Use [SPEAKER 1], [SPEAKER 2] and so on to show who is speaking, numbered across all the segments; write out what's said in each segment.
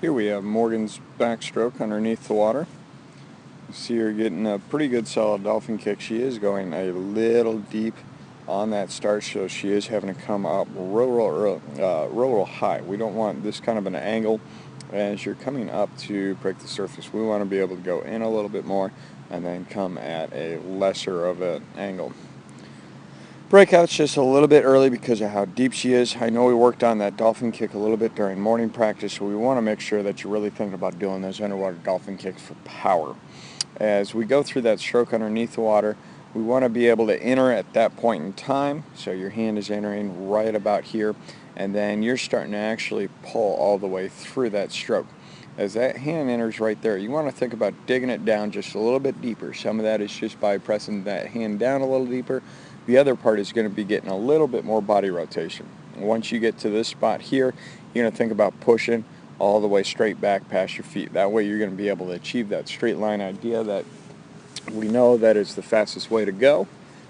[SPEAKER 1] Here we have Morgan's backstroke underneath the water. You see her getting a pretty good solid dolphin kick. She is going a little deep on that start, so she is having to come up real high. We don't want this kind of an angle as you're coming up to break the surface. We want to be able to go in a little bit more and then come at a lesser of an angle. Breakout's just a little bit early because of how deep she is. I know we worked on that dolphin kick a little bit during morning practice, so we want to make sure that you're really thinking about doing those underwater dolphin kicks for power. As we go through that stroke underneath the water, we want to be able to enter at that point in time, so your hand is entering right about here, and then you're starting to actually pull all the way through that stroke. As that hand enters right there, you want to think about digging it down just a little bit deeper. Some of that is just by pressing that hand down a little deeper. The other part is going to be getting a little bit more body rotation. Once you get to this spot here, you're going to think about pushing all the way straight back past your feet. That way you're going to be able to achieve that straight line idea that we know that is the fastest way to go.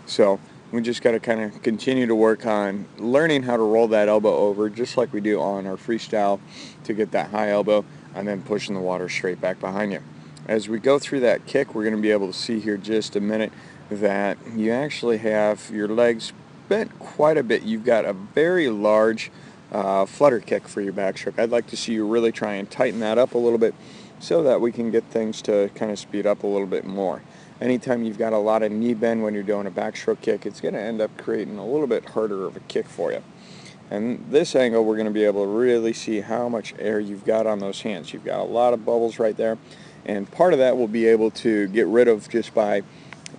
[SPEAKER 1] So we just got to kind of continue to work on learning how to roll that elbow over just like we do on our freestyle to get that high elbow and then pushing the water straight back behind you. As we go through that kick, we're going to be able to see here just a minute that you actually have your legs bent quite a bit. You've got a very large flutter kick for your backstroke. I'd like to see you really try and tighten that up a little bit so that we can get things to kind of speed up a little bit more. Anytime you've got a lot of knee bend when you're doing a backstroke kick, it's going to end up creating a little bit harder of a kick for you. And this angle, we're going to be able to really see how much air you've got on those hands. You've got a lot of bubbles right there, and part of that we'll be able to get rid of just by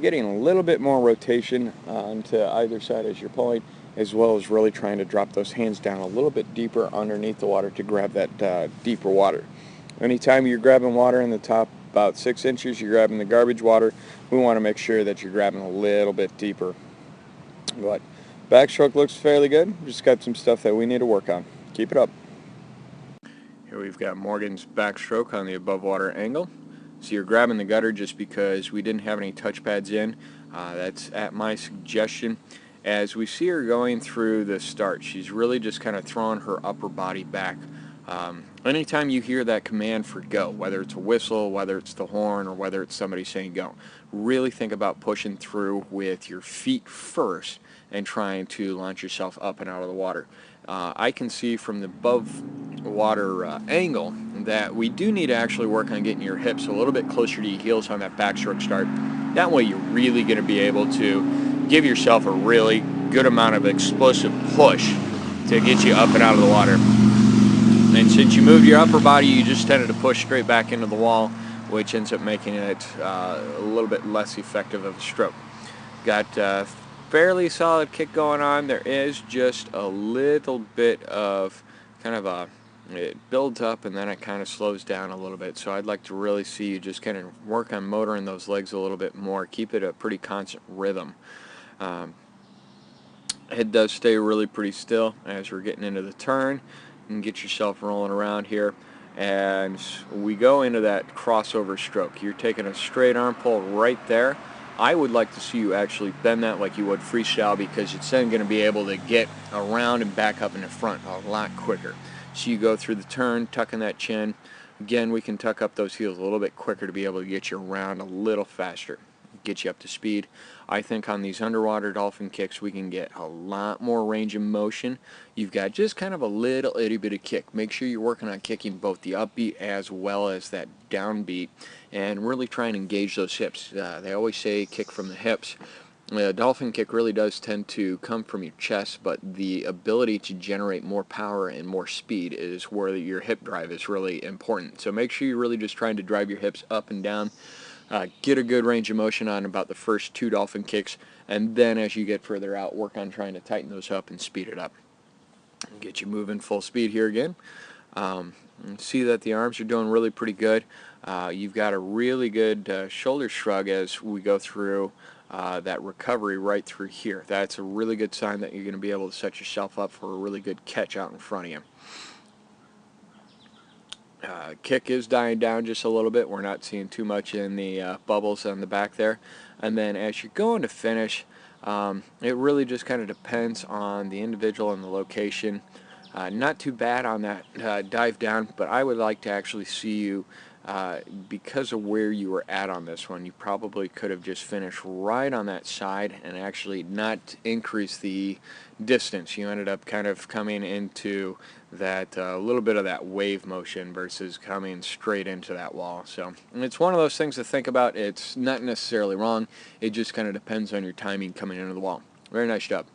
[SPEAKER 1] getting a little bit more rotation onto either side as you're pulling, as well as really trying to drop those hands down a little bit deeper underneath the water to grab that deeper water. Anytime you're grabbing water in the top about 6 inches, you're grabbing the garbage water, we want to make sure that you're grabbing a little bit deeper. But backstroke looks fairly good. Just got some stuff that we need to work on. Keep it up. Here we've got Morgan's backstroke on the above water angle. So you're grabbing the gutter just because we didn't have any touch pads in. That's at my suggestion. As we see her going through the start, she's really just kind of throwing her upper body back. Anytime you hear that command for go, whether it's a whistle, whether it's the horn, or whether it's somebody saying go, really think about pushing through with your feet first and trying to launch yourself up and out of the water. I can see from the above water angle that we do need to actually work on getting your hips a little bit closer to your heels on that backstroke start. That way you're really going to be able to give yourself a really good amount of explosive push to get you up and out of the water. And since you moved your upper body, you just tended to push straight back into the wall, which ends up making it a little bit less effective of a stroke. Got a fairly solid kick going on. There is just a little bit of kind of it builds up and then it kind of slows down a little bit. So I'd like to really see you just kind of work on motoring those legs a little bit more. Keep it a pretty constant rhythm. Head does stay really pretty still as we're getting into the turn. And get yourself rolling around here, and we go into that crossover stroke. You're taking a straight arm pull right there. I would like to see you actually bend that like you would freestyle, because it's then going to be able to get around and back up in the front a lot quicker. So you go through the turn, tucking that chin. Again, we can tuck up those heels a little bit quicker to be able to get you around a little faster, get you up to speed. I think on these underwater dolphin kicks we can get a lot more range of motion. You've got just kind of a little itty bitty kick. Make sure you're working on kicking both the upbeat as well as that downbeat, and really try and engage those hips. They always say kick from the hips. The dolphin kick really does tend to come from your chest, but the ability to generate more power and more speed is where your hip drive is really important. So make sure you're really just trying to drive your hips up and down. Get a good range of motion on about the first 2 dolphin kicks, and then as you get further out, work on trying to tighten those up and speed it up. Get you moving full speed here again. See that the arms are doing really pretty good. You've got a really good shoulder shrug as we go through that recovery right through here. That's a really good sign that you're going to be able to set yourself up for a really good catch out in front of you. Kick is dying down just a little bit. We're not seeing too much in the bubbles on the back there. And then as you're going to finish, it really just kind of depends on the individual and the location.
[SPEAKER 2] Not too bad on that dive down, but I would like to actually see you, because of where you were at on this one, you probably could have just finished right on that side and actually not increase the distance. You ended up kind of coming into that little bit of that wave motion versus coming straight into that wall. So it's one of those things to think about. It's not necessarily wrong. It just kind of depends on your timing coming into the wall. Very nice job.